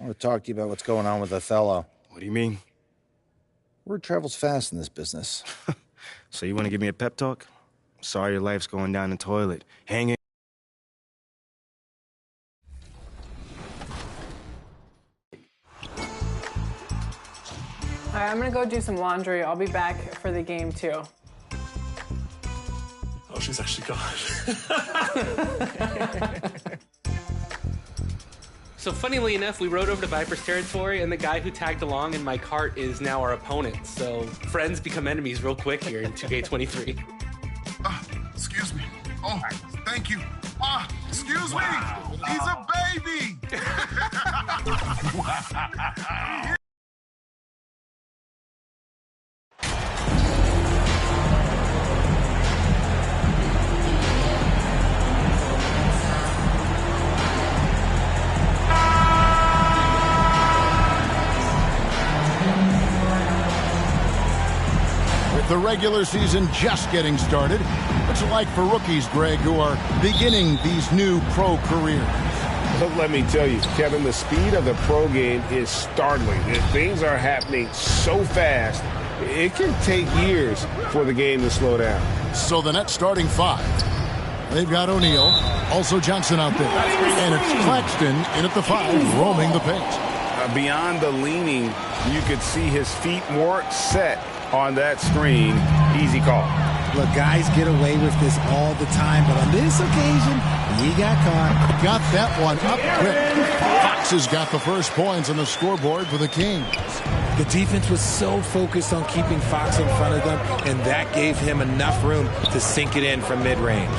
I want to talk to you about what's going on with Othello. What do you mean? Word travels fast in this business. So you want to give me a pep talk? Sorry your life's going down the toilet. Hang in. All right, I'm gonna go do some laundry. I'll be back for the game too. Oh, she's actually gone. So funnily enough, we rode over to Viper's territory, and the guy who tagged along in my cart is now our opponent. So friends become enemies real quick here in 2K23. Excuse me. Oh, thank you. Excuse me. He's a baby. The regular season just getting started. What's it like for rookies, Greg, who are beginning these new pro careers? Look, let me tell you, Kevin, the speed of the pro game is startling. Things are happening so fast, it can take years for the game to slow down. So the Nets starting five. They've got O'Neal, also Johnson out there. And it's Claxton in at the five, roaming the paint. Beyond the leaning, you could see his feet more set on that screen. Easy call. Look, guys get away with this all the time, but on this occasion, he got caught. Got that one up quick. Fox has got the first points on the scoreboard for the Kings. The defense was so focused on keeping Fox in front of them, and that gave him enough room to sink it in from mid-range.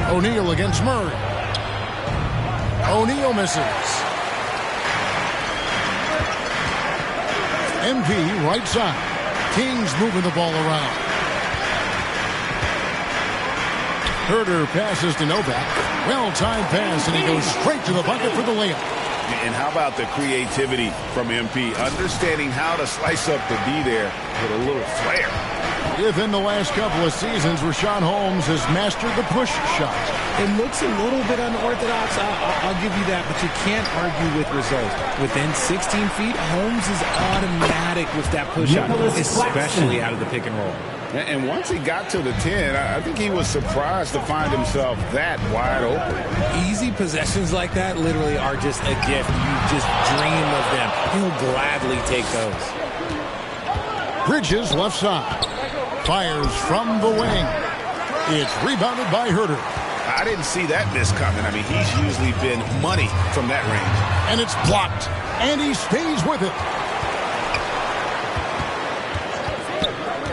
O'Neal against Murray. O'Neal misses. MP right side. Kings moving the ball around. Herter passes to Novak. Well-timed pass, and he goes straight to the bucket for the layup. And how about the creativity from MP? Understanding how to slice up the D there with a little flair. Within the last couple of seasons, Rashawn Holmes has mastered the push shot. It looks a little bit unorthodox, I'll give you that, but you can't argue with results. Within 16 feet, Holmes is automatic with that push shot, especially out of the pick and roll. And once he got to the 10, I think he was surprised to find himself that wide open. Easy possessions like that literally are just a gift. You just dream of them. He'll gladly take those. Bridges left side. Fires from the wing. It's rebounded by Herter. I didn't see that miss coming. I mean, he's usually been money from that range. And it's blocked. And he stays with it.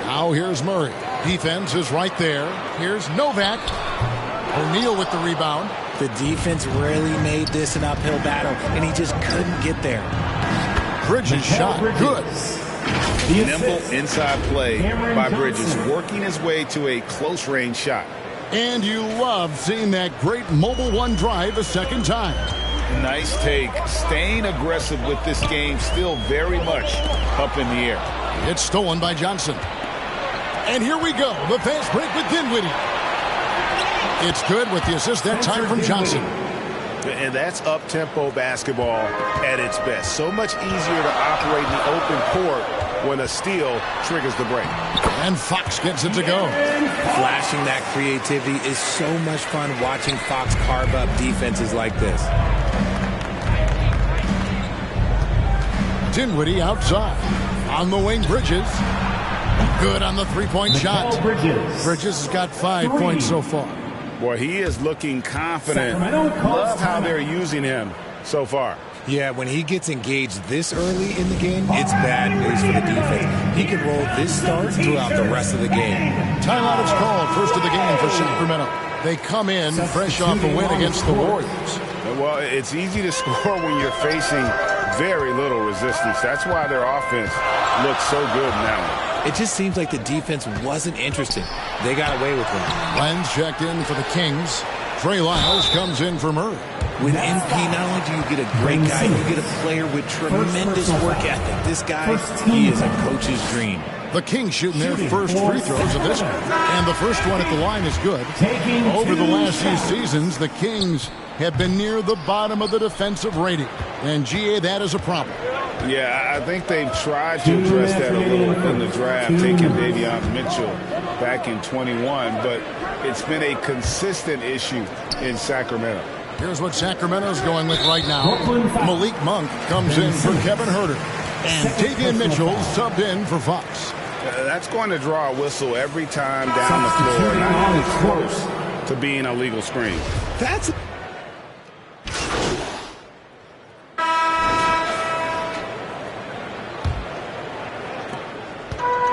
Now here's Murray. Defense is right there. Here's Novak. O'Neal with the rebound. The defense really made this an uphill battle, and he just couldn't get there. Bridges shot. Good. Nimble inside play by Bridges, working his way to a close-range shot. And you love seeing that great mobile one drive a second time. Nice take. Staying aggressive with this game, still very much up in the air. It's stolen by Johnson. And here we go. The fast break with Dinwiddie. It's good with the assist that time from Johnson. And that's up-tempo basketball at its best. So much easier to operate in the open court when a steal triggers the break. And Fox gets it to go. Flashing that creativity is so much fun watching Fox carve up defenses like this. Dinwiddie outside. On the wing, Bridges. Good on the three-point shot. Bridges has got 5 points so far. Boy, he is looking confident. Love how they're using him so far. Yeah, when he gets engaged this early in the game, it's bad news for the defense. He could roll this start throughout the rest of the game. Timeout is called. First of the game for Sacramento. They come in fresh off a win against the Warriors. Well, it's easy to score when you're facing very little resistance. That's why their offense looks so good now. It just seems like the defense wasn't interested. They got away with it. Lenz checked in for the Kings. Trey Lyles comes in for Murray. With NP, not only do you get a great guy, you get a player with tremendous work ethic. This guy, he is a coach's dream. The Kings shooting their first free throws of this one. And the first one at the line is good. Over the last few seasons, the Kings have been near the bottom of the defensive rating. And, GA, that is a problem. Yeah, I think they've tried to address that a little in the draft, taking Davion Mitchell back in 21, but it's been a consistent issue in Sacramento. Here's what Sacramento's going with right now. Malik Monk comes in for Kevin Huerter. And Davion Mitchell subbed in for Fox. That's going to draw a whistle every time down the floor, not even close to being a legal screen. That's...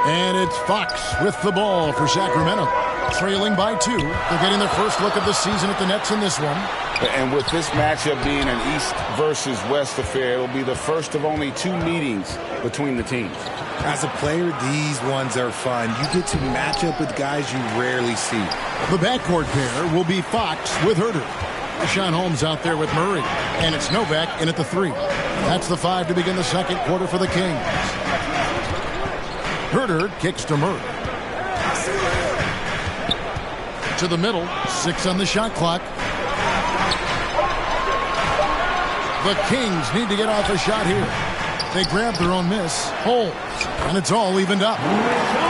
And it's Fox with the ball for Sacramento. Trailing by 2. They're getting their first look of the season at the Nets in this one. And with this matchup being an East versus West affair, it will be the first of only 2 meetings between the teams. As a player, these ones are fun. You get to match up with guys you rarely see. The backcourt pair will be Fox with Huerter. Deshaun Holmes out there with Murray. And it's Novak in at the 3. That's the 5 to begin the second quarter for the Kings. Huerter kicks to Murray. To the middle. 6 on the shot clock. The Kings need to get off a shot here. They grab their own miss. Holmes. And it's all evened up.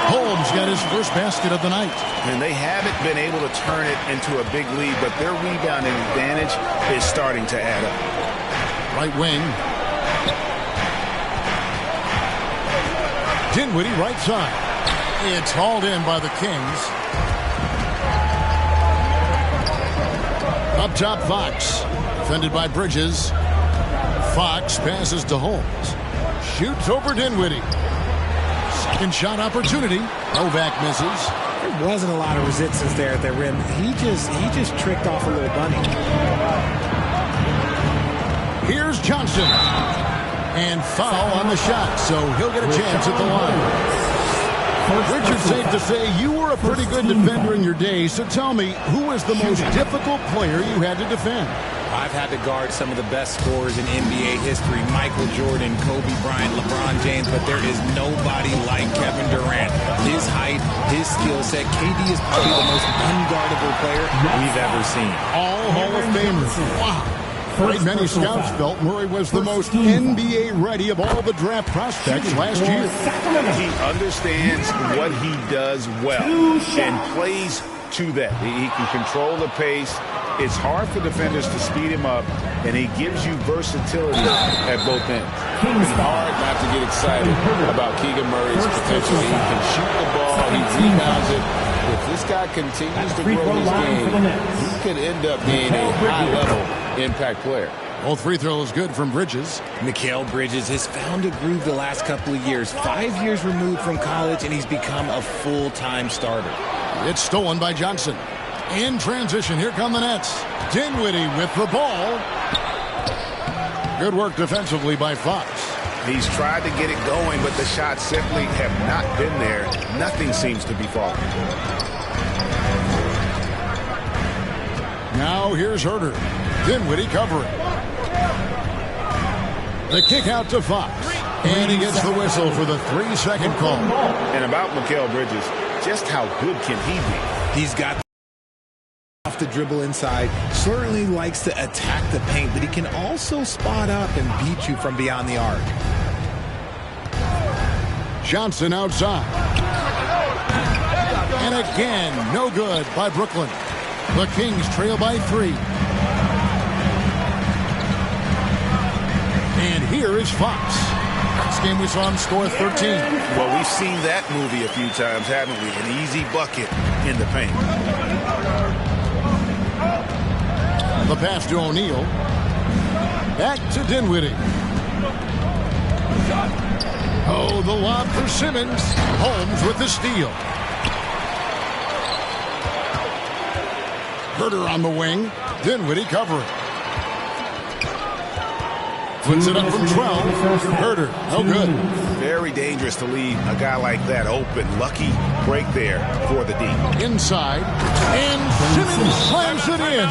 Holmes got his first basket of the night. And they haven't been able to turn it into a big lead, but their rebounding advantage is starting to add up. Right wing. Dinwiddie right side. It's hauled in by the Kings. Up top, Fox. Defended by Bridges. Fox passes to Holmes. Shoots over Dinwiddie. Second shot opportunity. Novak misses. There wasn't a lot of resistance there at the rim. He just tricked off a little bunny. Here's Johnson. And foul on the shot, so he'll get a chance at the line. Richard, safe to say you were a pretty good defender in your day, so tell me, who was the most difficult player you had to defend? I've had to guard some of the best scorers in NBA history. Michael Jordan, Kobe Bryant, LeBron James, but there is nobody like Kevin Durant. His height, his skill set. KD is probably the most unguardable player we've ever seen. All Hall of Famers. Wow. Many scouts felt Murray was the most NBA ready of all the draft prospects last year. He understands what he does well and plays to that. He can control the pace. It's hard for defenders to speed him up, and he gives you versatility at both ends. It's hard not to get excited about Keegan Murray's potential. He can shoot the ball, he rebounds it. If this guy continues to grow his game, he could end up being a high-level impact player. Both free throws good from Bridges. Mikal Bridges has found a groove the last couple of years. 5 years removed from college, and he's become a full-time starter. It's stolen by Johnson. In transition, here come the Nets. Dinwiddie with the ball. Good work defensively by Fox. He's tried to get it going, but the shots simply have not been there. Nothing seems to be falling. Now here's Huerter. Dinwiddie covering. The kick out to Fox. And he gets the whistle for the 3-second call. And about Mikal Bridges, just how good can he be? He's got off the dribble inside, certainly likes to attack the paint, but he can also spot up and beat you from beyond the arc. Johnson outside. And again, no good by Brooklyn. The Kings trail by 3. And here is Fox. Last game we saw him score 13. Well, we've seen that movie a few times, haven't we? An easy bucket in the paint. The pass to O'Neal. Back to Dinwiddie. Oh, the lob for Simmons. Holmes with the steal. Huerter on the wing. Dinwiddie covering. Puts it up from 12. Herder, no good. Very dangerous to leave a guy like that open. Lucky break there for the D. Inside, and Simmons slams it in.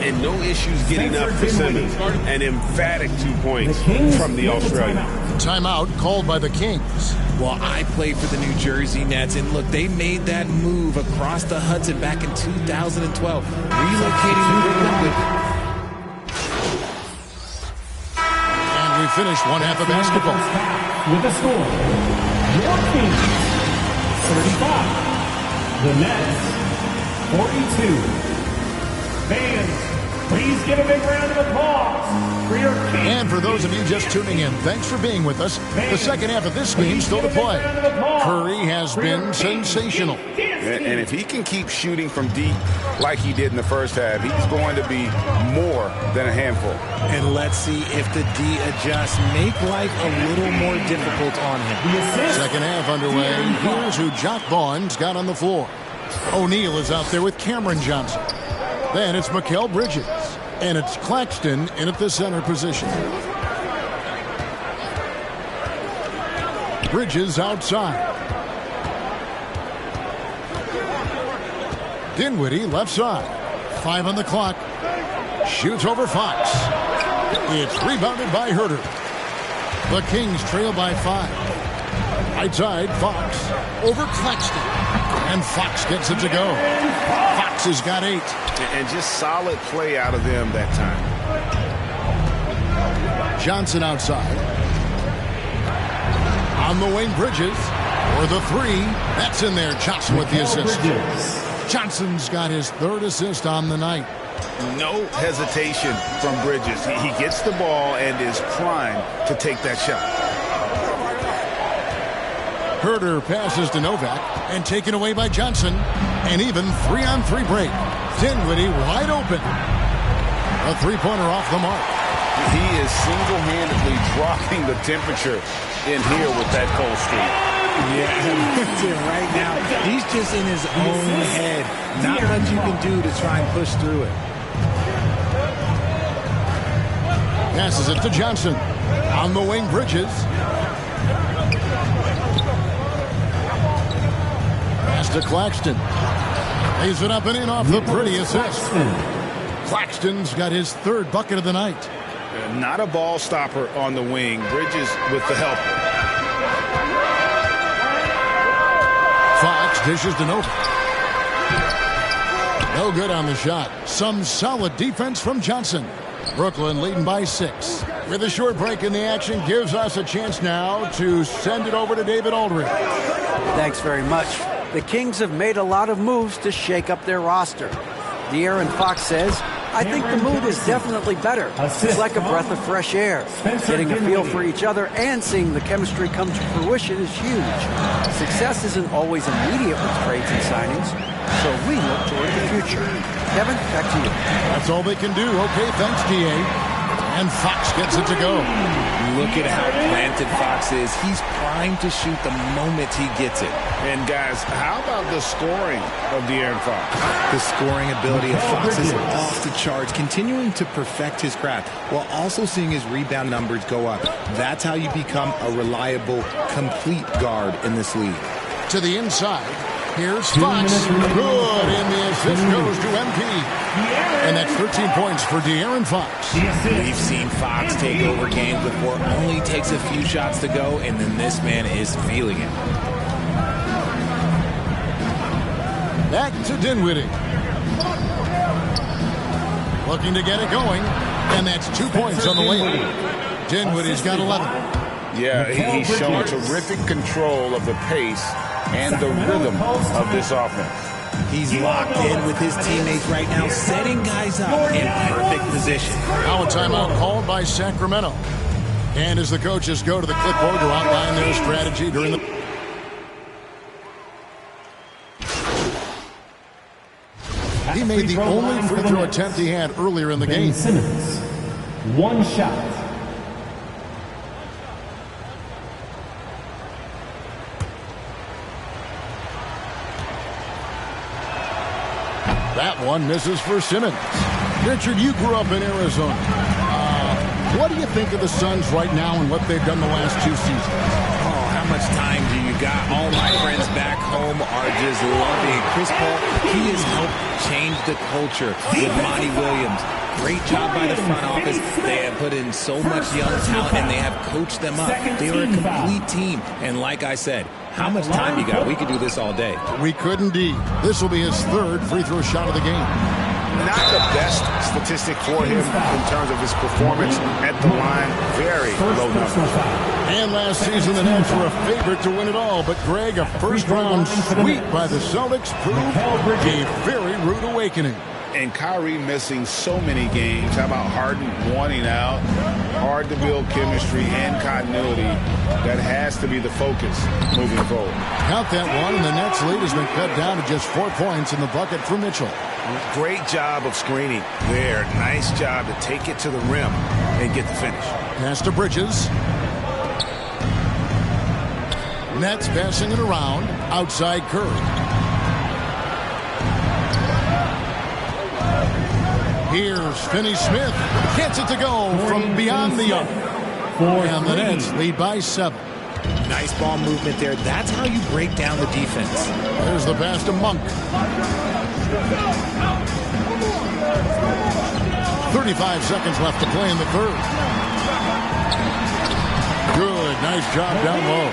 And no issues getting up for Simmons. An emphatic 2 points from the Australian. Timeout called by the Kings. Well, I played for the New Jersey Nets, and look, they made that move across the Hudson back in 2012, relocating to Brooklyn. And we finish one half of basketball. With the score, your Kings 35, the Nets 42. Fans, please give a big round of applause for your Kings. And for those of you just tuning in, thanks for being with us. The second half of this game still to play. Curry has been sensational. And if he can keep shooting from deep like he did in the first half, he's going to be more than a handful. And let's see if the D adjusts, make life a little more difficult on him. Second half underway. Here's who Jock Vaughn's got on the floor. O'Neal is out there with Cameron Johnson. Then it's Mikal Bridges. And it's Claxton in at the center position. Bridges outside. Dinwiddie left side. 5 on the clock. Shoots over Fox. It's rebounded by Herder. The Kings trail by 5. Right side, Fox. Over Claxton. And Fox gets it to go. Fox has got 8. And just solid play out of them that time. Johnson outside. On the wing, Bridges. For the 3. That's in there. Johnson with the assist. Johnson's got his 3rd assist on the night. No hesitation from Bridges. He gets the ball and is primed to take that shot. Herder passes to Novak and taken away by Johnson. And even 3-on-3 break. Dinwiddie wide open. A 3-pointer off the mark. He is single-handedly dropping the temperature in here with that cold streak. Yeah, that's it right now. He's just in his own head. Not much you can do to try and push through it. Passes it to Johnson. On the wing, Bridges. Pass to Claxton. Lays it up and in off the pretty assist. Claxton's got his 3rd bucket of the night. Not a ball stopper on the wing. Bridges with the help. Fox dishes to Novak. No good on the shot. Some solid defense from Johnson. Brooklyn leading by 6. With a short break in the action, gives us a chance now to send it over to David Aldridge. Thanks very much. The Kings have made a lot of moves to shake up their roster. De'Aaron Fox says, I think the mood is definitely better. It's like a breath of fresh air. Getting a feel for each other and seeing the chemistry come to fruition is huge. Success isn't always immediate with trades and signings, so we look toward the future. Kevin, back to you. That's all they can do. Okay, thanks, D.A. And Fox gets it to go. Look at how planted Fox is. He's primed to shoot the moment he gets it. And guys, how about the scoring of De'Aaron Fox? The scoring ability of Fox is off the charts, continuing to perfect his craft while also seeing his rebound numbers go up. That's how you become a reliable, complete guard in this league. To the inside. Here's Fox. Good, and the assist goes to MP. And that's 13 points for De'Aaron Fox. We've seen Fox take over games before. Only takes a few shots to go, and then this man is feeling it. Back to Dinwiddie. Looking to get it going. And that's 2 points on the way. Dinwiddie's got 11. Yeah, he's shown terrific control of the pace and the rhythm of this offense. He's locked in with his teammates right now, setting guys up in perfect position. Now a timeout called by Sacramento. And as the coaches go to the clipboard to outline their strategy during the... He made the only free throw attempt he had earlier in the game. Simmons, 1 shot. That one misses for Simmons. Richard, you grew up in Arizona. What do you think of the Suns right now and what they've done the last 2 seasons? Oh, how much time do you got? All my friends back home are just loving Chris Paul. He has helped change the culture with Monty Williams. Great job by the front office. They have put in so much young talent, and they have coached them up. They are a complete team. And like I said, how much time you got? We could do this all day. We could indeed. This will be his 3rd free throw shot of the game. Not the best statistic for him in terms of his performance at the line. Very low numbers. And last season, the Nets were a favorite to win it all. But, Greg, a first-round sweep by the Celtics proved a very rude awakening. And Kyrie missing so many games. How about Harden wanting out? Hard to build chemistry and continuity. That has to be the focus moving forward. Count that one, and the Nets lead has been cut down to just 4 points in the bucket for Mitchell. Great job of screening there. Nice job to take it to the rim and get the finish. Pass to Bridges. Nets passing it around. Outside Curry. Here's Finney-Smith. Gets it to go from beyond the arc. And the Nets lead by 7. Nice ball movement there. That's how you break down the defense. There's the pass to Monk. 35 seconds left to play in the 3rd. Good. Nice job down low.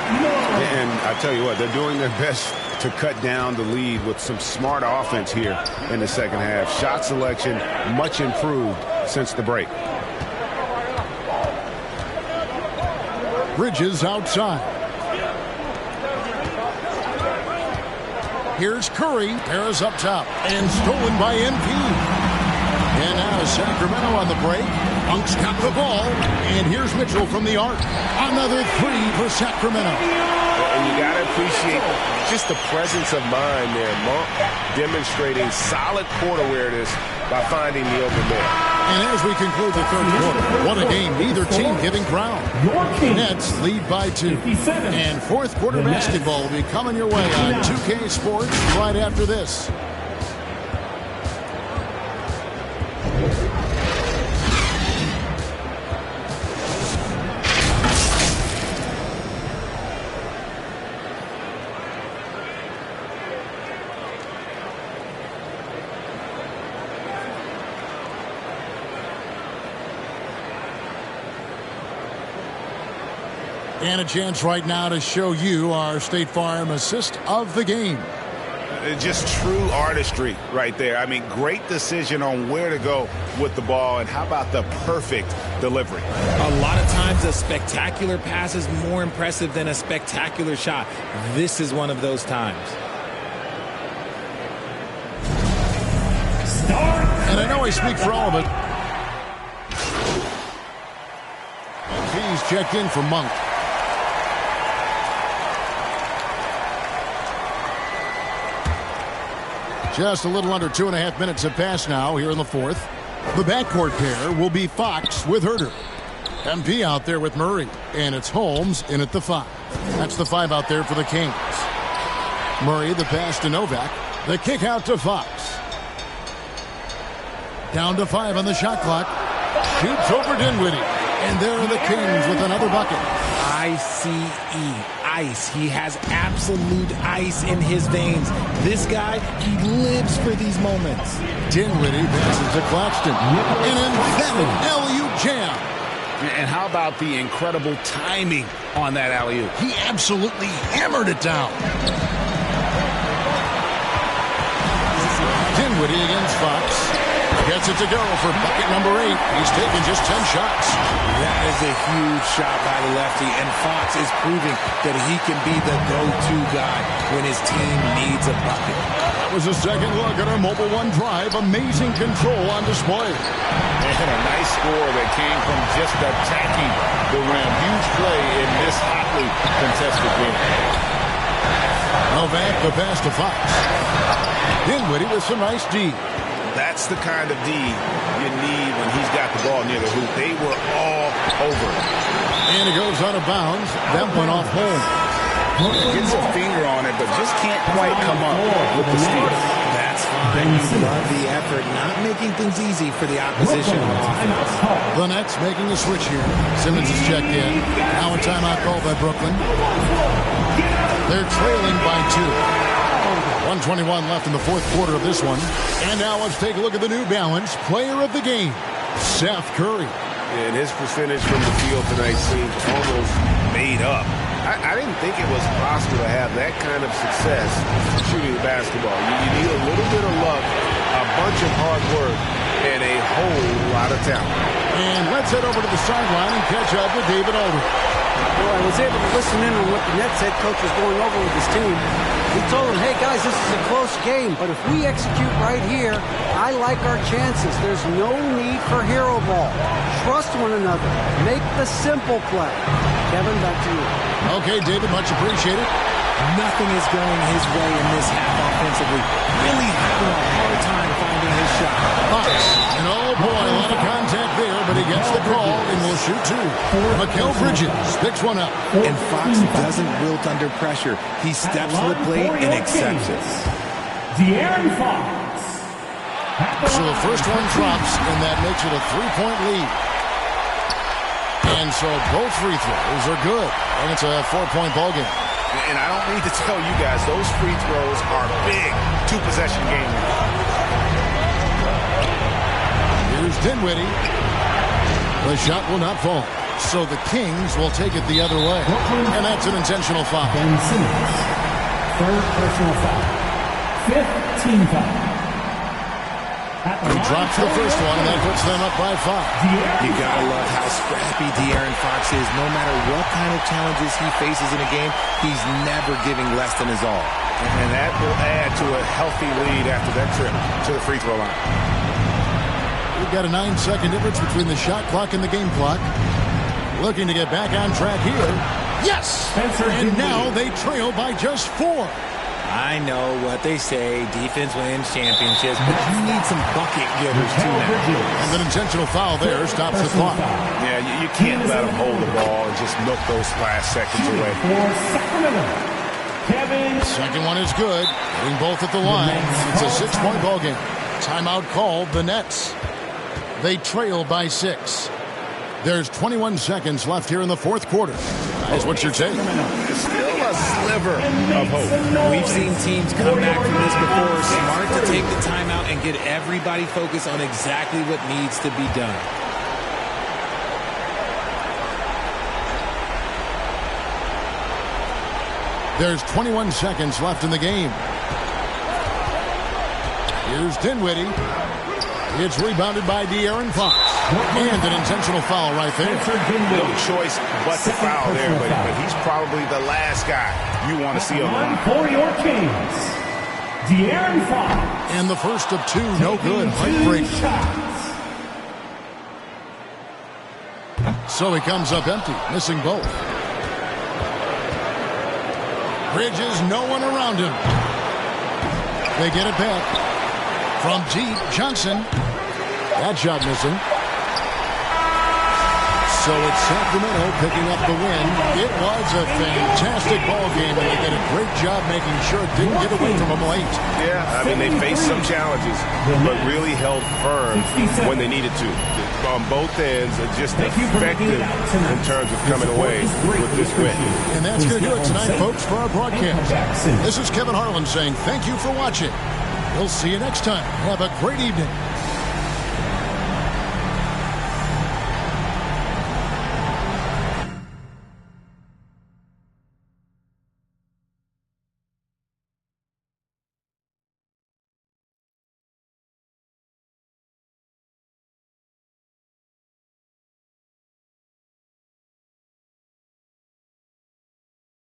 And I tell you what, they're doing their best to cut down the lead with some smart offense here in the second half. Shot selection much improved since the break. Bridges outside. Here's Curry. Harris up top. And stolen by MP. And now Sacramento on the break. Monk's got the ball. And here's Mitchell from the arc. Another 3 for Sacramento. And you got to appreciate just the presence of mind there. Monk demonstrating solid court awareness by finding the open man. And as we conclude the 3rd quarter, what a game. Neither team giving ground. Nets lead by 2. And 4th quarter basketball will be coming your way on 2K Sports right after this. And a chance right now to show you our State Farm assist of the game. Just true artistry right there. I mean, great decision on where to go with the ball, and how about the perfect delivery? A lot of times a spectacular pass is more impressive than a spectacular shot. This is one of those times. And I know I speak for all of it. He's checked in for Monk. Just a little under 2.5 minutes have passed now here in the 4th. The backcourt pair will be Fox with Herter. MP out there with Murray. And it's Holmes in at the 5. That's the 5 out there for the Kings. Murray, the pass to Novak. The kick out to Fox. Down to 5 on the shot clock. Shoots over Dinwiddie. And there are the Kings with another bucket. I-C-E. Ice. He has absolute ice in his veins. This guy, he lives for these moments. Dinwiddie passes to Claxton. An emphatic alley-oop jam. And how about the incredible timing on that alley-oop? He absolutely hammered it down. Dinwiddie against Fox. Gets it to go for bucket number 8. He's taken just 10 shots. That is a huge shot by the lefty, and Fox is proving that he can be the go-to guy when his team needs a bucket. That was a second look at our Mobile One drive. Amazing control on display. And a nice score that came from just attacking the rim. Huge play in this hotly contested game. Novak, the pass to Fox. Dinwiddie with some nice D. That's the kind of D you need when he's got the ball near the hoop. They were all over. And it goes out of bounds. That went off home. Gets a finger on it, but just can't quite come up with the steal. That That's fine. You love the effort, not making things easy for the opposition on offense. The Nets making a switch here. Simmons is checked in. Now a timeout called by Brooklyn. They're trailing by 2. 121 left in the fourth quarter of this one. And now let's take a look at the New Balance player of the game, Seth Curry. And his percentage from the field tonight seemed almost made up. I didn't think it was possible to have that kind of success shooting the basketball. You need a little bit of luck, a bunch of hard work, and a whole lot of talent. And let's head over to the sideline and catch up with David Aldridge. Well, I was able to listen in on what the Nets head coach was going over with his team. He told them, hey, guys, this is a close game, but if we execute right here, I like our chances. There's no need for hero ball. Trust one another. Make the simple play. Kevin, back to you. Okay, David, much appreciated. Nothing is going his way in this half offensively. Really having a hard time finding his shot. Fox, and oh boy, a lot of contact there, but he gets the call and will shoot 2. Mikal Bridges picks one up. And Fox doesn't wilt under pressure. He steps to the plate and accepts it. De'Aaron Fox. So the first one drops, and that makes it a 3-point lead. And so both free throws are good, and it's a 4-point ballgame. And I don't need to tell you guys, those free throws are big two-possession game. Here's Dinwiddie. The shot will not fall. So the Kings will take it the other way. And that's an intentional foul. Ben Simmons. Third personal foul. 5th team foul. He drops the first one, and that puts them up by 5. You gotta love how scrappy De'Aaron Fox is. No matter what kind of challenges he faces in a game, he's never giving less than his all. And that will add to a healthy lead after that trip to the free throw line. We've got a 9-second difference between the shot clock and the game clock. Looking to get back on track here. Yes! And now they trail by just 4. I know what they say, defense wins championships, but you need some bucket getters too now. And an intentional foul there stops the clock. Yeah, you can't let them hold the ball and just milk those last seconds away. Second one is good. Hitting both at the line. It's a 6-point ballgame. Timeout called the Nets. They trail by 6. There's 21 seconds left here in the fourth quarter. Guys, what's your take? Still a sliver of hope. We've seen teams come back from this before. Smart to take the timeout and get everybody focused on exactly what needs to be done. There's 21 seconds left in the game. Here's Dinwiddie. It's rebounded by De'Aaron Fox. And an intentional foul right there. No choice but to foul there, but he's probably the last guy you want to see on the line. For your Kings, De'Aaron Fox. And the first of 2, no good. Heartbreak. So he comes up empty, missing both. Bridges, no one around him. They get it back. From deep, Johnson. That shot missing. So it's Sacramento picking up the win. It was a fantastic ball game, and they did a great job making sure it didn't get away from them late. Yeah, I mean, they faced some challenges, but really held firm when they needed to. On both ends, just effective in terms of coming away with this win. And that's going to do it tonight, folks, for our broadcast. This is Kevin Harlan saying thank you for watching. We'll see you next time. Have a great evening.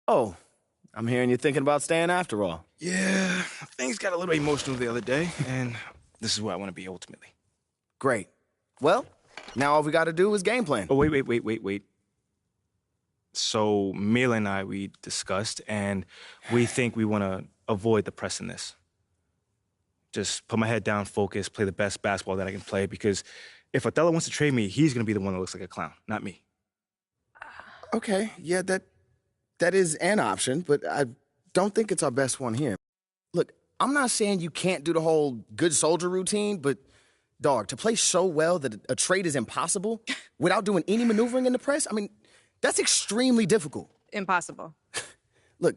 Oh, I'm hearing you're thinking about staying after all. Yeah, things got a little emotional the other day, and this is where I want to be ultimately. Great. Well, now all we got to do is game plan. Oh, wait. So, Mila and I, we discussed, and we think we want to avoid the press in this. Just put my head down, focus, play the best basketball that I can play, because if Othello wants to trade me, he's going to be the one that looks like a clown, not me. Okay, yeah, that is an option, but I don't think it's our best one here. Look, I'm not saying you can't do the whole good soldier routine, but, dog, to play so well that a trade is impossible without doing any maneuvering in the press, I mean, that's extremely difficult. Impossible. Look,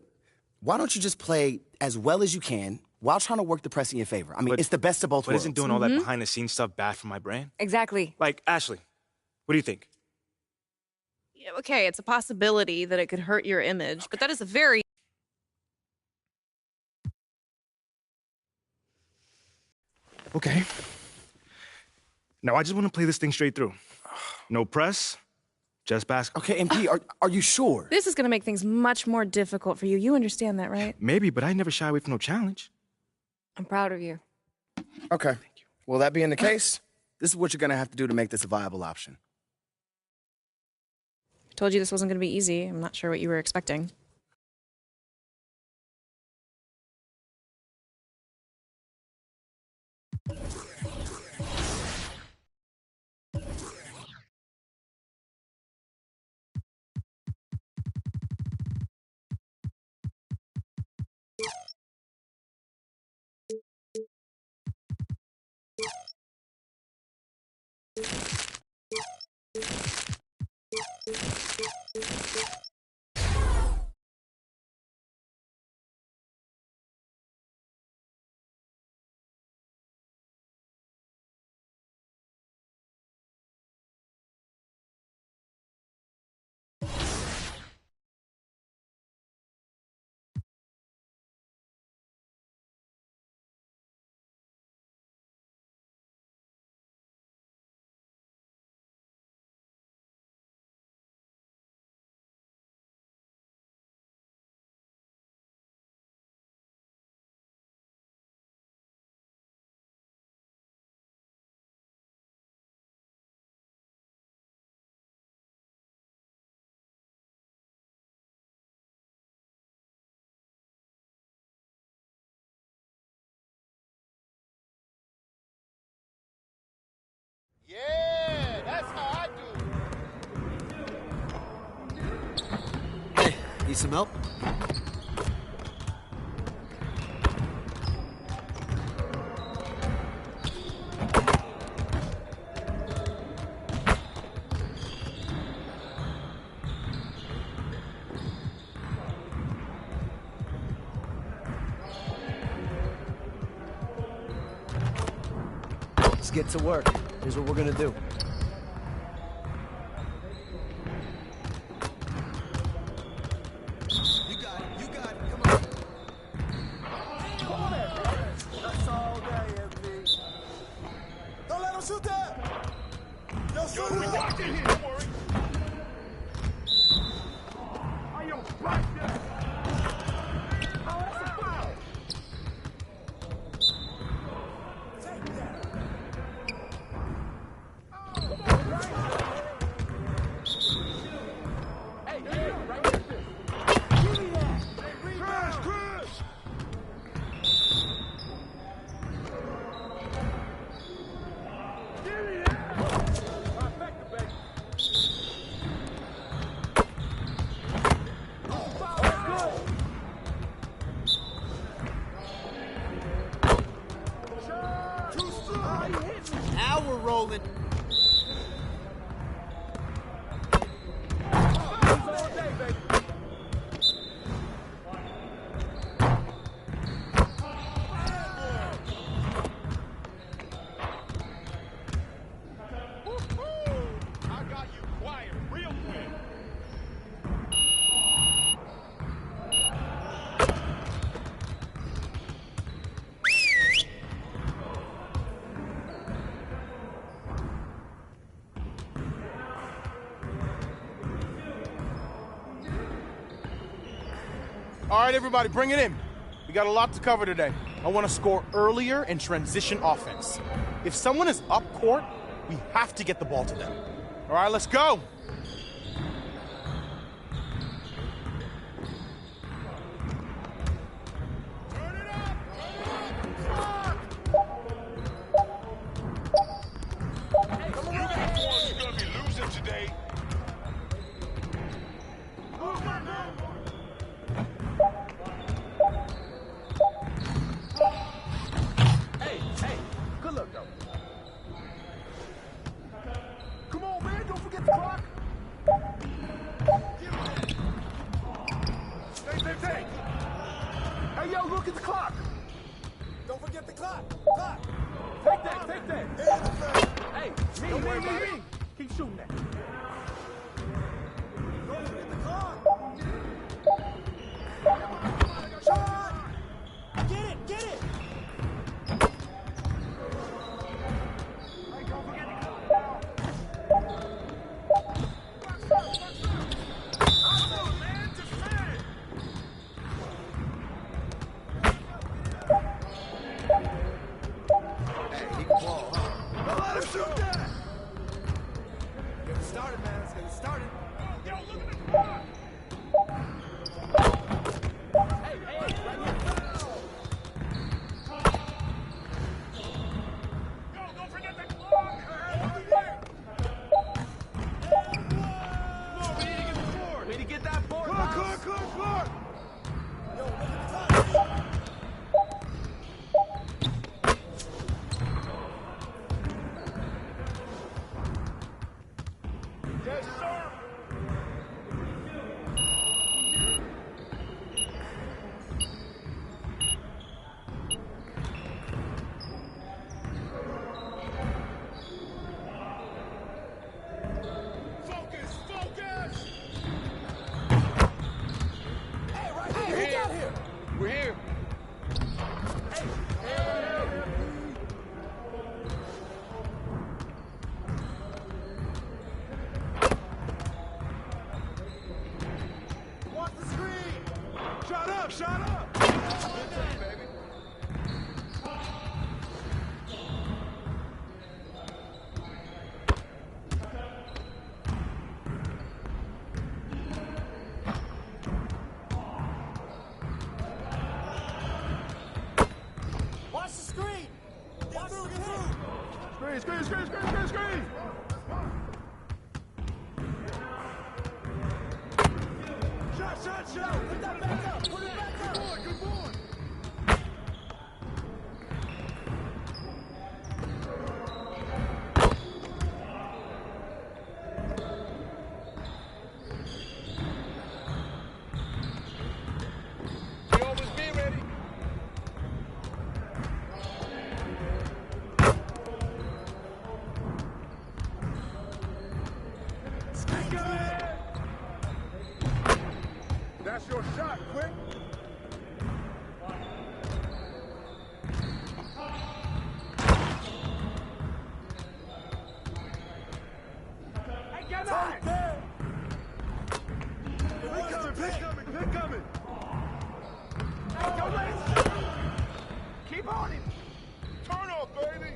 why don't you just play as well as you can while trying to work the press in your favor? I mean, it's the best of both But worlds. isn't doing all that behind-the-scenes stuff bad for my brand? Exactly. Like, Ashley, what do you think? Yeah, okay, it's a possibility that it could hurt your image, but that is a very... Okay. Now, I just want to play this thing straight through. No press, just basketball. Okay, MP, are you sure? This is going to make things much more difficult for you. You understand that, right? Maybe, but I never shy away from no challenge. I'm proud of you. Okay. Well, that being the case, this is what you're going to have to do to make this a viable option. I told you this wasn't going to be easy. I'm not sure what you were expecting. Yeah, that's how I do. Hey, need some help? Let's get to work. Here's what we're gonna do. You got it, come on. Come on there, bro. That's all day, MP. Don't let him shoot that. Yo, shoot it. Watch it here, don't worry. I am right there. Oh, that's a foul. Take that. Now we're rolling. I got you quiet real quick. All right, everybody, bring it in. We got a lot to cover today. I want to score earlier in transition offense. If someone is up court, we have to get the ball to them. All right, let's go. Don't worry about it. Keep shooting that. Don't forget the clock. Shot! Get it! Get it! Hey, don't forget the clock now. Hey, he can ball, huh? Don't let him shoot that! Get it started, man. Let's get it started. Yo, look at the clock! Hey, hey, right here. Yo, don't forget the clock! Over there! Come on, we need to get the board. We need to get that board. Clock! Yo, look at the clock. Yes, sir. Focus, focus. Hey, right here. Who got here? We're here. Hey, watch the screen! Shut up! Shut up! Good thing, baby. Watch the screen! Get through, get through! Screen! Shot! Put that back up! Put it back up! Good boy! You always be ready. That's your shot, quick! Hey, get back! They're coming! Hey, don't let it shoot! Keep on him! Turn off, baby!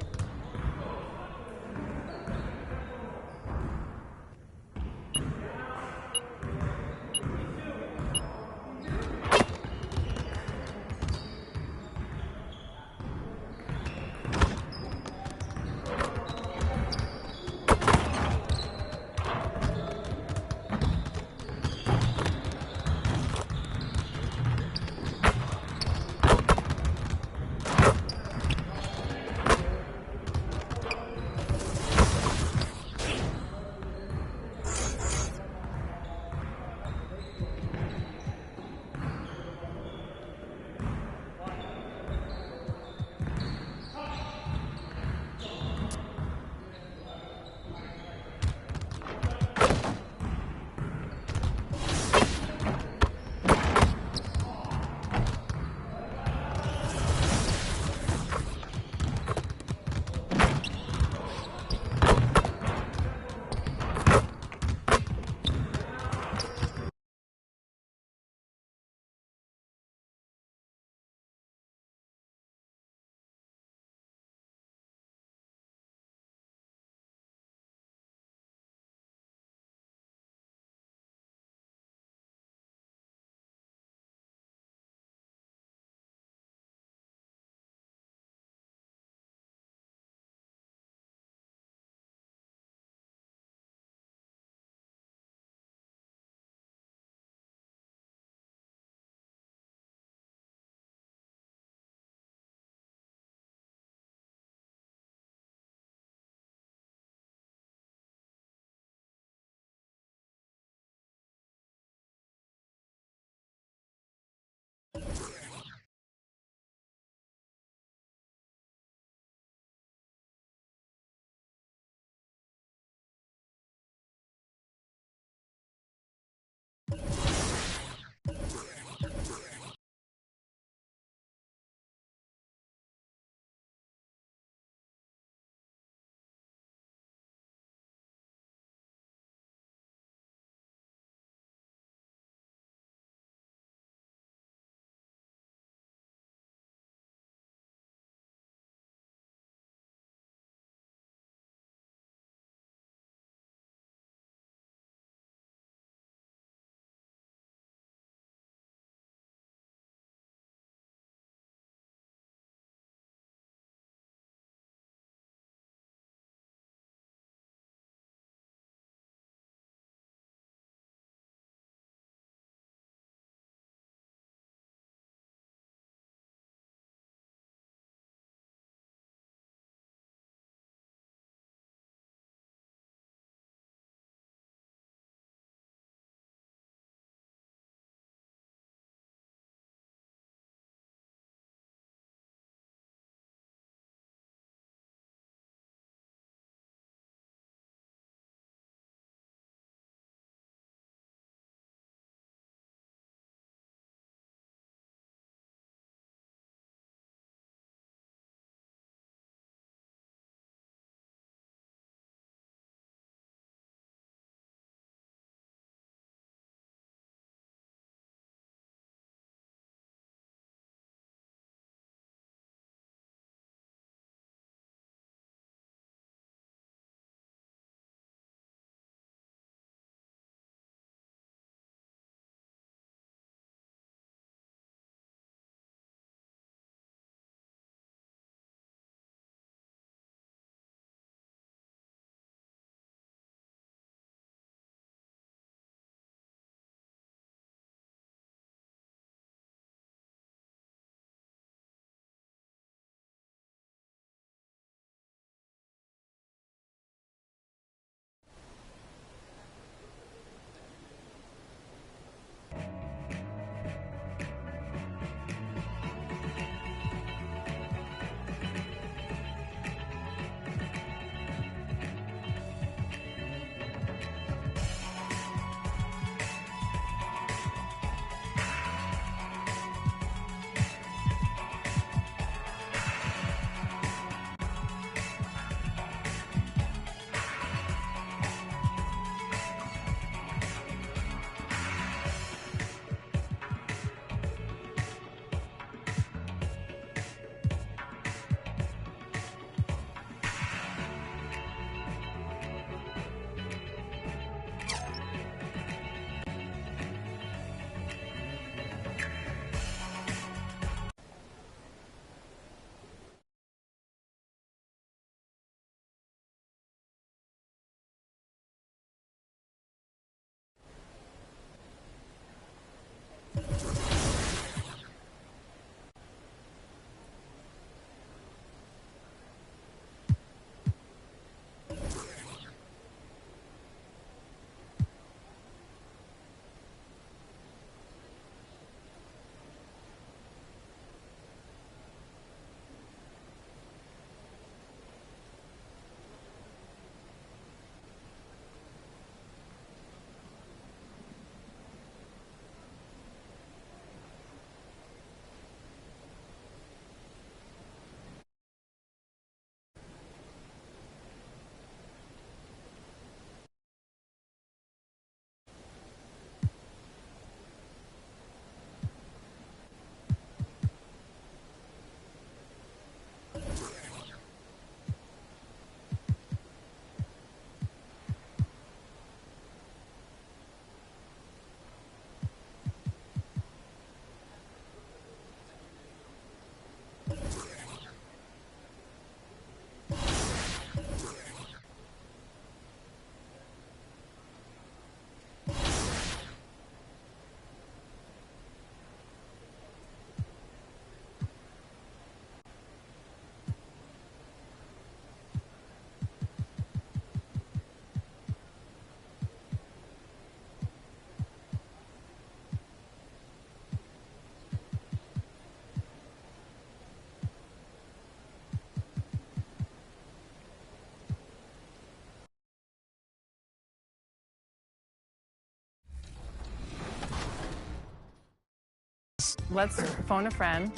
Let's phone a friend.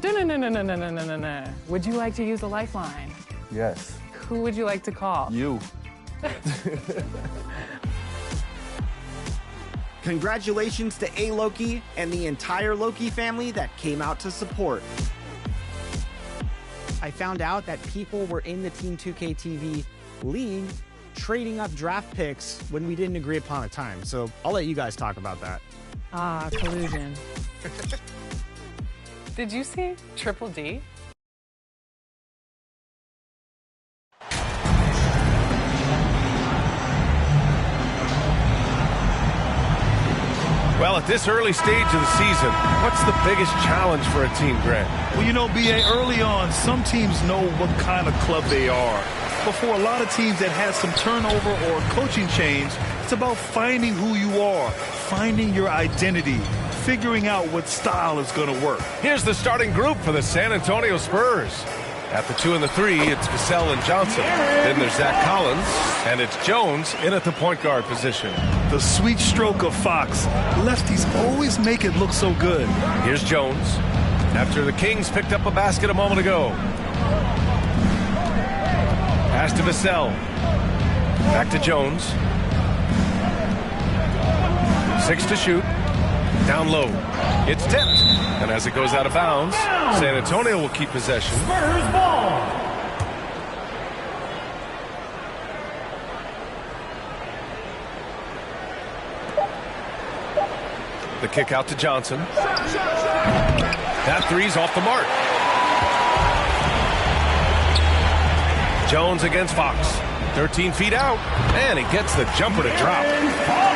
No. Would you like to use a lifeline? Yes. Who would you like to call? You. Congratulations to A-Loki and the entire Loki family that came out to support. I found out that people were in the Team 2K TV league trading up draft picks when we didn't agree upon a time. So I'll let you guys talk about that. Ah, collusion. Did you see Triple D? Well, at this early stage of the season, what's the biggest challenge for a team, Grant? Well, you know, B.A., early on, some teams know what kind of club they are. But for a lot of teams that had some turnover or coaching change, it's about finding who you are, finding your identity, figuring out what style is going to work. Here's the starting group for the San Antonio Spurs. At the 2 and the 3, it's Vassell and Johnson. Then there's Zach Collins, and it's Jones in at the point guard position. The sweet stroke of Fox. Lefties always make it look so good. Here's Jones. After the Kings picked up a basket a moment ago. Pass to Vassell. Back to Jones. 6 to shoot. Down low. It's tipped. And as it goes out of bounds, San Antonio will keep possession. Spurs ball. The kick out to Johnson. That three's off the mark. Jones against Fox. 13 feet out, and he gets the jumper to drop.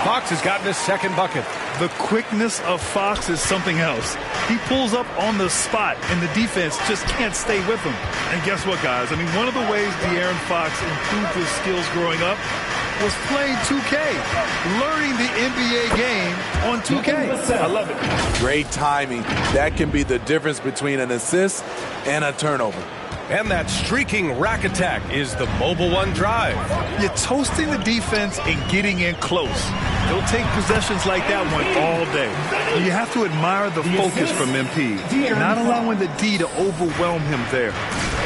Fox has gotten his second bucket. The quickness of Fox is something else. He pulls up on the spot, and the defense just can't stay with him. And guess what, guys? I mean, one of the ways De'Aaron Fox improved his skills growing up was playing 2K, learning the NBA game on 2K. I love it. Great timing. That can be the difference between an assist and a turnover. And that streaking rack attack is the Mobile One drive. You're toasting the defense and getting in close. They'll take possessions like that one all day. You have to admire the focus from MP, not allowing the D to overwhelm him there.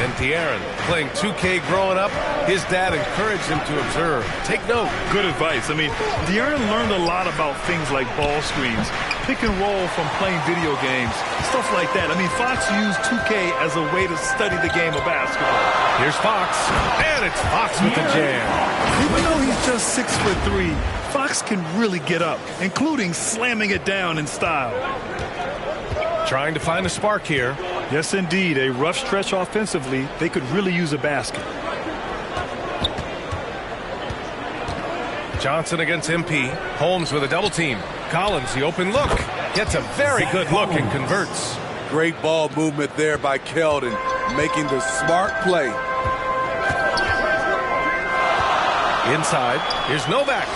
And De'Aaron, playing 2K growing up, his dad encouraged him to observe. Take note. Good advice. I mean, De'Aaron learned a lot about things like ball screens, pick and roll from playing video games, stuff like that. I mean, Fox used 2K as a way to study the game of basketball. Here's Fox, and it's Fox with the jam. Even though he's just 6'3", Fox can really get up, including slamming it down in style. Trying to find a spark here. Yes, indeed. A rough stretch offensively. They could really use a basket. Johnson against MP. Holmes with a double team. Collins, the open look. Gets a very good look and converts. Great ball movement there by Keldon, making the smart play. Inside, here's Novak.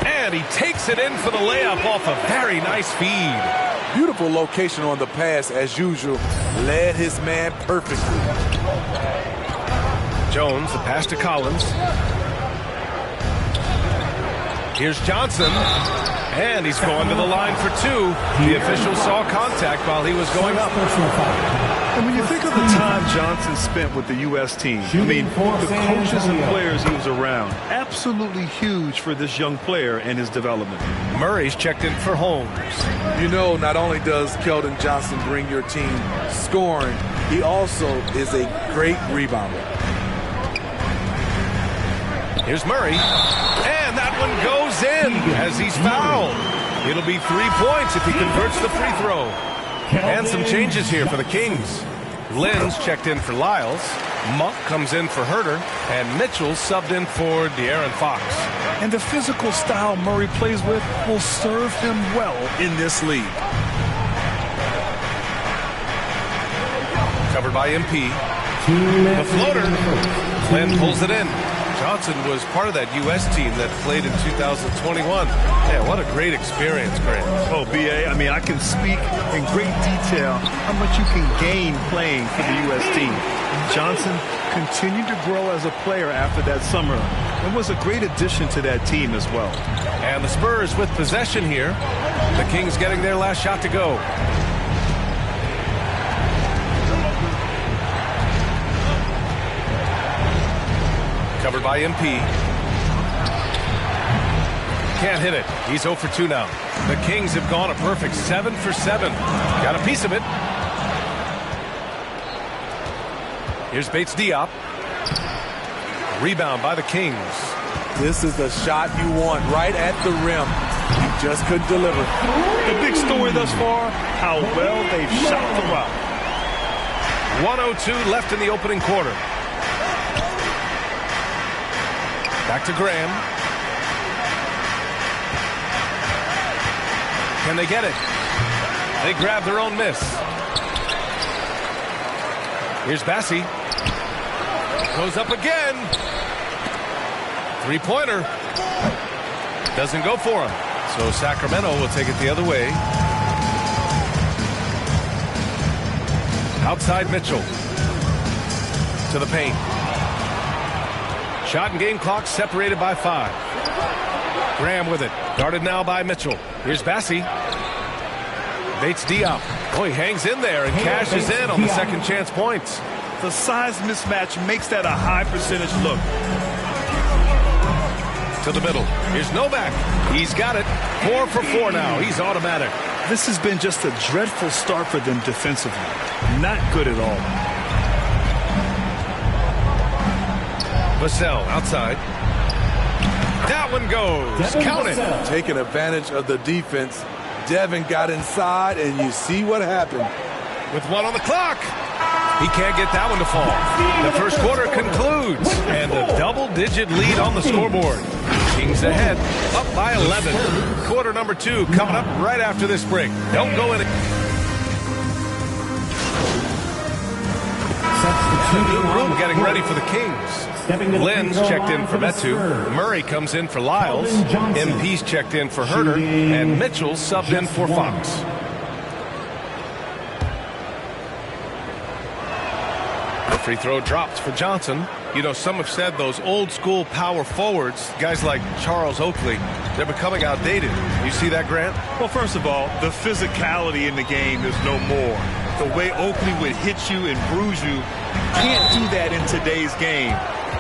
And he takes it in for the layup off a very nice feed. Beautiful location on the pass, as usual. Led his man perfectly. Jones, the pass to Collins. Here's Johnson. And he's going to the line for 2. The official saw contact while he was going up. And when you think of the time Johnson spent with the U.S. team, I mean, the coaches and players he was around, absolutely huge for this young player and his development. Murray's checked in for Holmes. You know, not only does Keldon Johnson bring your team scoring, he also is a great rebounder. Here's Murray. And that one goes in as he's fouled. It'll be 3 points if he converts the free throw. And some changes here for the Kings. Lynn's checked in for Lyles. Monk comes in for Herter. And Mitchell subbed in for De'Aaron Fox. And the physical style Murray plays with will serve him well in this league. Covered by MP. The floater. Lynn pulls it in. Johnson was part of that U.S. team that played in 2021. Yeah, what a great experience, Grant. Oh, B.A., I mean, I can speak in great detail how much you can gain playing for the U.S. team. Johnson continued to grow as a player after that summer. and was a great addition to that team as well. And the Spurs with possession here. The Kings getting their last shot to go. Covered by MP. Can't hit it. He's 0 for 2 now. The Kings have gone a perfect 7 for 7. Got a piece of it. Here's Bates Diop. Rebound by the Kings. This is the shot you want right at the rim. You just couldn't deliver. The big story thus far, how well they've shot the rock. 1:02 left in the opening quarter. Back to Graham. Can they get it? They grab their own miss. Here's Bassi. Goes up again. Three-pointer. Doesn't go for him. So Sacramento will take it the other way. Outside Mitchell. To the paint. Shot and game clock separated by 5. Graham with it. Guarded now by Mitchell. Here's Bassi. Bates Diop. Oh, he hangs in there and cashes in on the second chance points. The size mismatch makes that a high percentage look. To the middle. Here's Novak. He's got it. 4 for 4 now. He's automatic. This has been just a dreadful start for them defensively. Not good at all. Vassell outside. That one goes. Count it. Taking advantage of the defense. Devin got inside, and you see what happened. With 1 on the clock. He can't get that one to fall. The first quarter concludes, and a double-digit lead on the scoreboard. Kings ahead, up by 11. Quarter number 2 coming up right after this break. Don't go in. The new room getting ready for the Kings. Lynn's checked in for Metu. Murray comes in for Lyles. MP's checked in for Herter. And Mitchell's subbed in for Fox. The free throw dropped for Johnson. You know, some have said those old school power forwards, guys like Charles Oakley, they're becoming outdated. You see that, Grant? Well, first of all, the physicality in the game is no more. The way Oakley would hit you and bruise you, can't do that in today's game.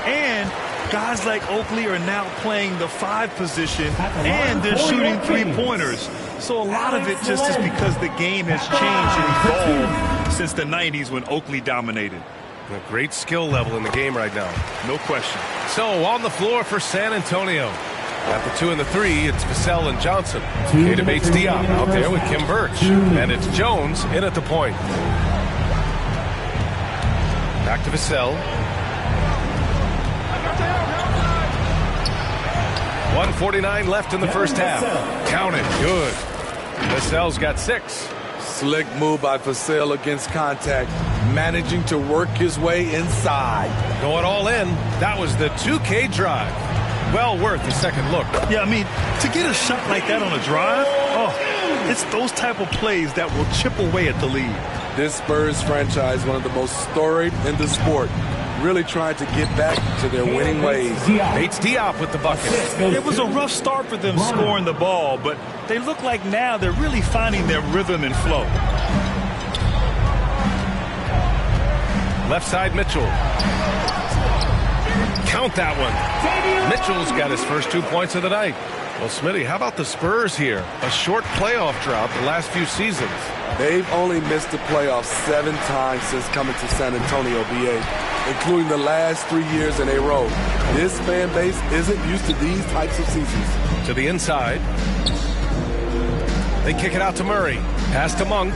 And guys like Oakley are now playing the 5 position, and they're shooting 3-pointers. So a lot of it just is because the game has changed and evolved since the 90s when Oakley dominated. A great skill level in the game right now. No question. So on the floor for San Antonio. At the 2 and the 3, it's Vassell and Johnson. Kata Bates Diop out there with Kim Birch. And it's Jones in at the point. Back to Vassell. 1:49 left in the first half. Count it. Good. Vassell's got 6. Slick move by Vassell against contact, managing to work his way inside. Going all in. That was the 2K drive. Well worth a second look. Yeah, I mean, to get a shot like that on a drive, it's those type of plays that will chip away at the lead. This Spurs franchise, one of the most storied in the sport, really trying to get back to their winning ways. Bates Diop with the bucket. It was a rough start for them scoring the ball, but they look like now they're really finding their rhythm and flow. Left side Mitchell. Count that one. Mitchell's got his first 2 points of the night. Well, Smitty, how about the Spurs here? A short playoff drought the last few seasons. They've only missed the playoffs 7 times since coming to San Antonio, BA, including the last 3 years in a row. This fan base isn't used to these types of seasons. To the inside. They kick it out to Murray. Pass to Monk.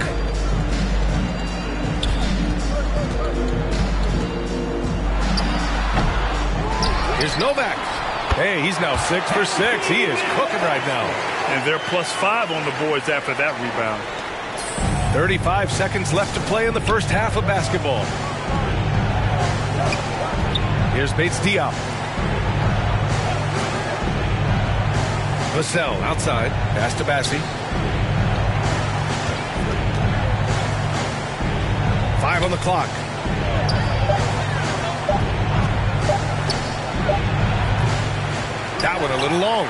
Here's Novak. Hey, he's now 6 for 6. He is cooking right now. And they're +5 on the boards after that rebound. 35 seconds left to play in the first half of basketball. Here's Bates Diop. Vassell outside. Pass to Bassi. 5 on the clock. That one a little long.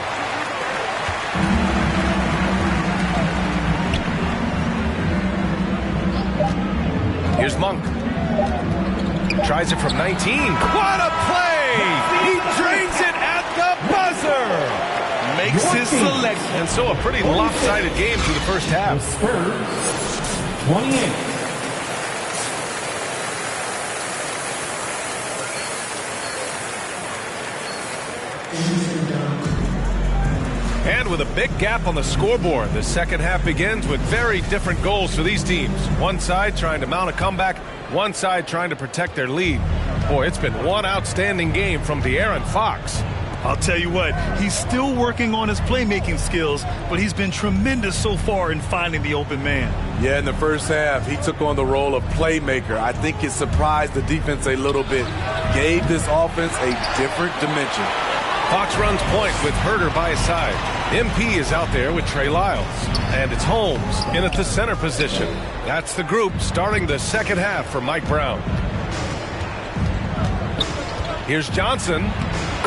Here's Monk. Tries it from 19. What a play! He drains it at the buzzer! Makes his selection. And so a pretty lopsided game through the first half. The Spurs, 28. And with a big gap on the scoreboard, the second half begins with very different goals for these teams. One side trying to mount a comeback, one side trying to protect their lead. Boy, it's been one outstanding game from De'Aaron Fox. I'll tell you what, he's still working on his playmaking skills, but he's been tremendous so far in finding the open man. Yeah, in the first half, he took on the role of playmaker. I think it surprised the defense a little bit, gave this offense a different dimension. Fox runs point with Herter by his side. MP is out there with Trey Lyles. And it's Holmes in at the center position. That's the group starting the second half for Mike Brown. Here's Johnson.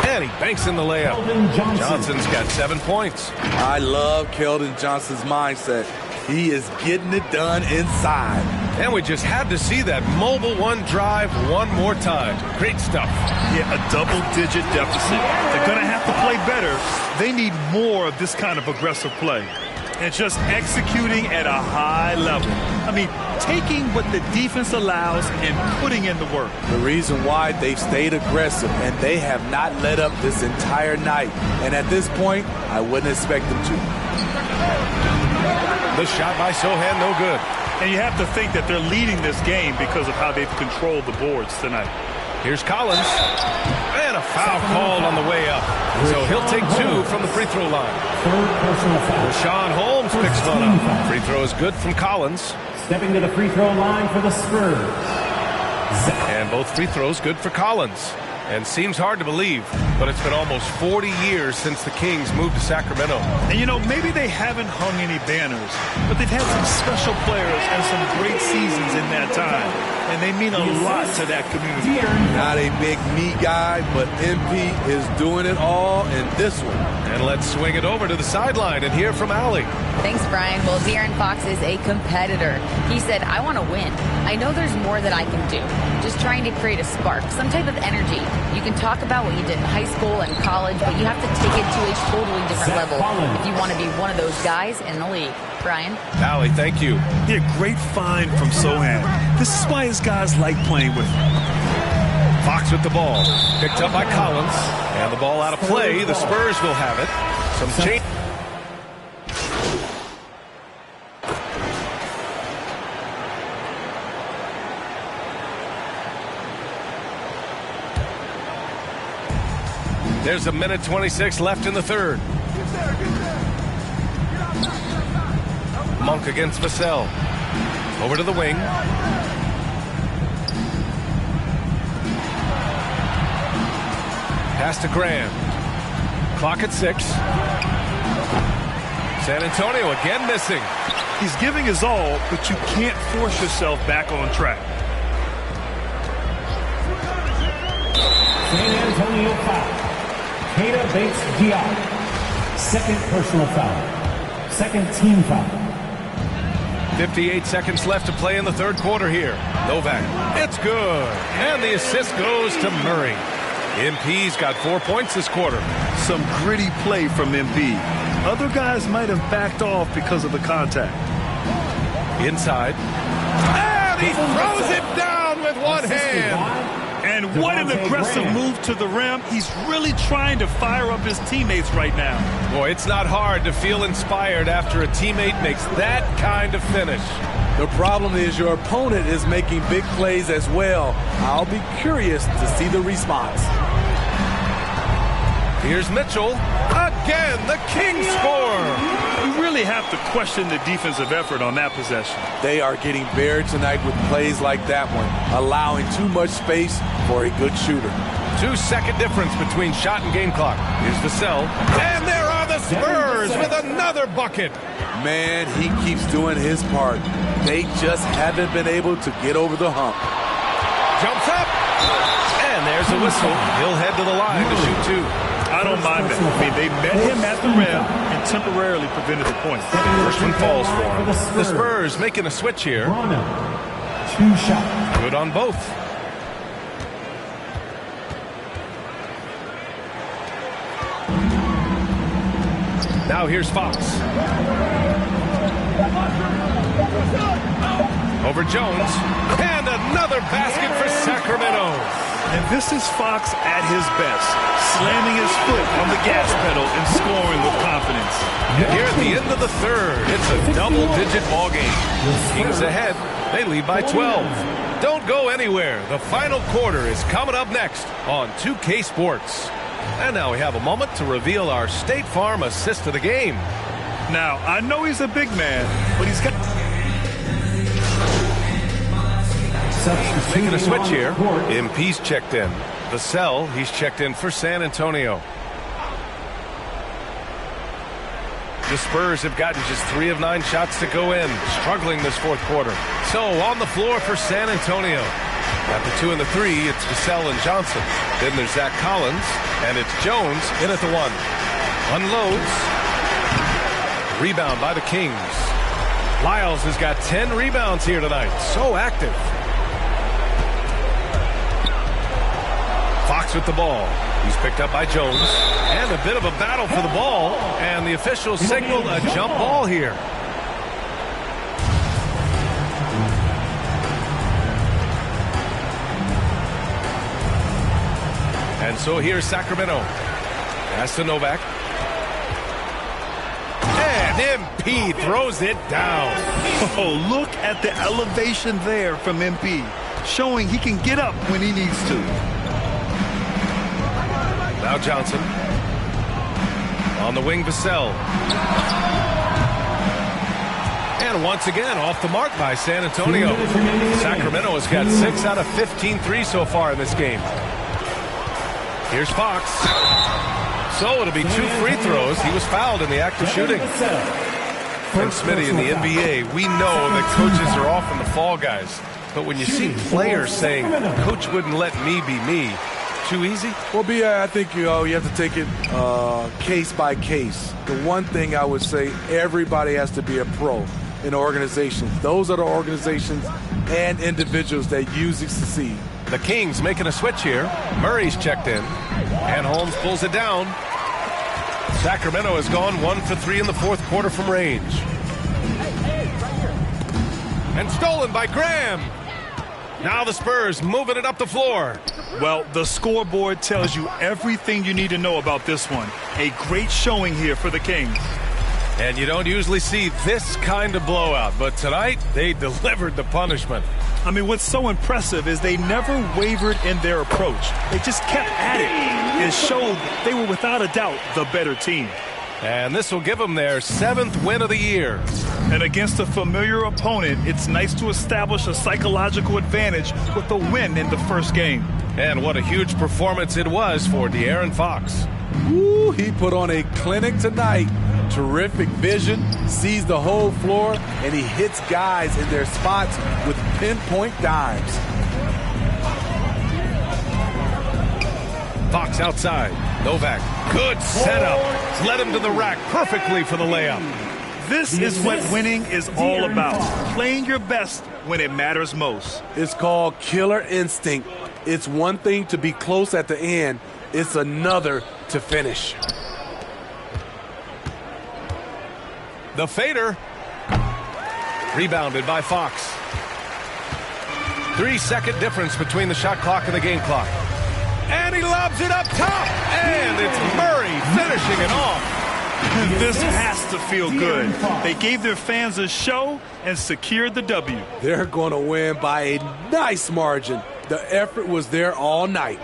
And he banks in the layup. Johnson's got 7 points. I love Keldon Johnson's mindset. He is getting it done inside. And we just had to see that mobile one drive one more time. Great stuff. Yeah, a double-digit deficit. They're going to have to play better. They need more of this kind of aggressive play. And just executing at a high level. I mean, taking what the defense allows and putting in the work. The reason why they've stayed aggressive and they have not let up this entire night. And at this point, I wouldn't expect them to. The shot by Sohan, no good. And you have to think that they're leading this game because of how they've controlled the boards tonight. Here's Collins. And a foul called on the way up. So he'll take 2 from the free throw line. Rashawn Holmes picks one up. Free throw is good from Collins. Stepping to the free throw line for the Spurs. And both free throws good for Collins. And seems hard to believe, but it's been almost 40 years since the Kings moved to Sacramento. And you know, maybe they haven't hung any banners, but they've had some special players and some great seasons in that time. And they mean a lot to that community. Not a big me guy, but MP is doing it all in this one. And let's swing it over to the sideline and hear from Allie. Thanks, Brian. Well, De'Aaron Fox is a competitor. He said, I want to win. I know there's more that I can do. Just trying to create a spark, some type of energy. You can talk about what you did in high school and college, but you have to take it to a totally different level if you want to be one of those guys in the league. Brian? Allie, thank you. Yeah, great find from Sohan. This is why his guys like playing with him. Fox with the ball. Picked up by Collins. And the ball out of play. The Spurs will have it. Some change. There's a minute 26 left in the third. Monk against Vassell. Over to the wing. Pass to Graham. Clock at 6. San Antonio again missing. He's giving his all, but you can't force yourself back on track. San Antonio foul. Keita Bates-Diop. Second personal foul. Second team foul. 58 seconds left to play in the third quarter here. Novak. It's good. And the assist goes to Murray. MP's got 4 points this quarter. Some gritty play from MP. Other guys might have backed off because of the contact. Inside. And he throws it down with one hand. And what an aggressive move to the rim. He's really trying to fire up his teammates right now. Boy, it's not hard to feel inspired after a teammate makes that kind of finish. The problem is your opponent is making big plays as well. I'll be curious to see the response. Here's Mitchell. Again, the Kings score. You really have to question the defensive effort on that possession. They are getting buried tonight with plays like that one, allowing too much space for a good shooter. 2-second difference between shot and game clock. Here's Vassell. And there are the Spurs with another bucket. Man, he keeps doing his part. They just haven't been able to get over the hump. Jumps up. And there's a whistle. He'll head to the line to shoot 2. I don't mind that. I mean, they met him at the rim and temporarily prevented the point. First one falls for him. The Spurs making a switch here. 2 shots. Good on both. Now here's Fox. Over Jones. And another basket for Sacramento. And this is Fox at his best, slamming his foot on the gas pedal and scoring with confidence. And here at the end of the third, it's a double-digit ball game. Kings ahead. They lead by 12. Don't go anywhere. The final quarter is coming up next on 2K Sports. And now we have a moment to reveal our State Farm assist of the game. Now, I know he's a big man, but he's got... Making a switch here. MP's checked in. Vassell, he's checked in for San Antonio. The Spurs have gotten just 3 of 9 shots to go in, struggling this fourth quarter. So on the floor for San Antonio. At the 2 and the 3, it's Vassell and Johnson. Then there's Zach Collins, and it's Jones in at the 1. Unloads. Rebound by the Kings. Lyles has got 10 rebounds here tonight. So active. Fox with the ball. He's picked up by Jones. And a bit of a battle for the ball. And the officials signaled a jump ball here. And so here's Sacramento. Pass to Novak. And MP throws it down. Oh, look at the elevation there from MP, showing he can get up when he needs to. Now Johnson. On the wing, Vassell. And once again, off the mark by San Antonio. Sacramento has got 6 out of 15 threes so far in this game. Here's Fox. So it'll be 2 free throws. He was fouled in the act of shooting. And Smitty, in the NBA, we know that coaches are often the fall guys. But when you see players saying, "Coach wouldn't let me be me," too easy? Well, B.A., I think you have to take it case by case. The one thing I would say, everybody has to be a pro in organizations. Those are the organizations and individuals that usually succeed. The Kings making a switch here. Murray's checked in. And Holmes pulls it down. Sacramento has gone 1 for 3 in the fourth quarter from range. And stolen by Graham. Now the Spurs moving it up the floor. Well, the scoreboard tells you everything you need to know about this one. A great showing here for the Kings. And you don't usually see this kind of blowout, but tonight they delivered the punishment. I mean, what's so impressive is they never wavered in their approach. They just kept at it and showed they were without a doubt the better team. And this will give them their 7th win of the year. And against a familiar opponent, it's nice to establish a psychological advantage with a win in the first game. And what a huge performance it was for De'Aaron Fox. Woo, he put on a clinic tonight. Terrific vision, sees the whole floor, and he hits guys in their spots with pinpoint dimes. Fox outside. Novak, good setup. Led him to the rack perfectly for the layup. This is what winning is all about. Playing your best when it matters most. It's called killer instinct. It's one thing to be close at the end. It's another to finish. The fader. Rebounded by Fox. 3-second difference between the shot clock and the game clock. And he lobs it up top. And it's Murray finishing it off. This has to feel good. They gave their fans a show and secured the W. They're going to win by a nice margin. The effort was there all night.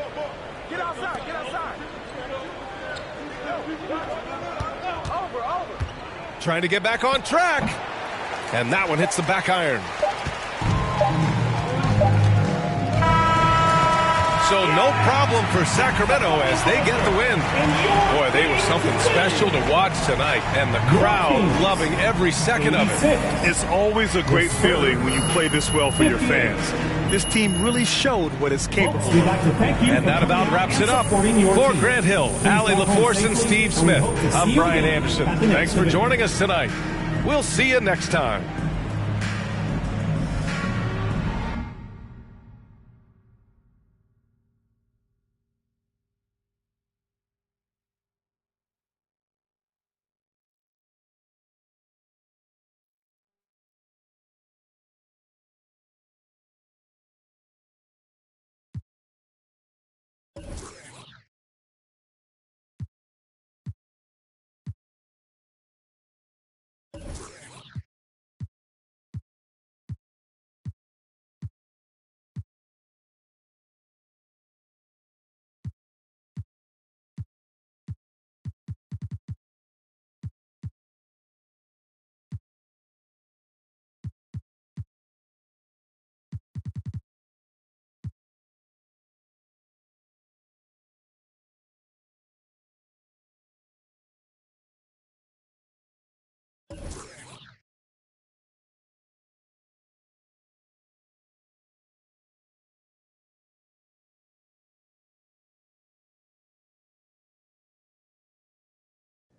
Get outside, get outside. Over. Trying to get back on track. And that one hits the back iron. So no problem for Sacramento as they get the win. Boy, they were something special to watch tonight, and the crowd loving every second of it. It's always a great feeling when you play this well for your fans. this team really showed what it's capable of. We'd like to thank you And that about wraps it up. For Grant Hill, Allie LaForce, and Steve Smith, I'm Brian Anderson. Thanks for joining us tonight. We'll see you next time.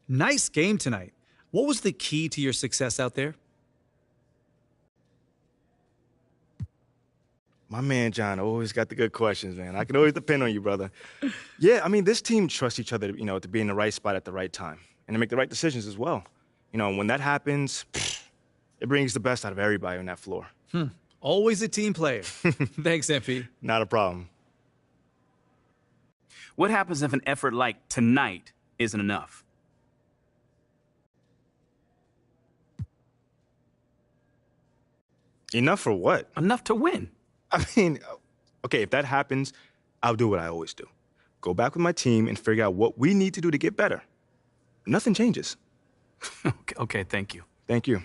Nice game tonight. What was the key to your success out there? My man John always got the good questions, man. I can always depend on you, brother. Yeah, I mean, this team trusts each other, to be in the right spot at the right time and to make the right decisions as well. When that happens, it brings the best out of everybody on that floor. Always a team player. Thanks, MP. Not a problem. What happens if an effort like tonight isn't enough? Enough for what? Enough to win. I mean, okay, if that happens, I'll do what I always do. Go back with my team and figure out what we need to do to get better. Nothing changes. Okay, thank you. Thank you.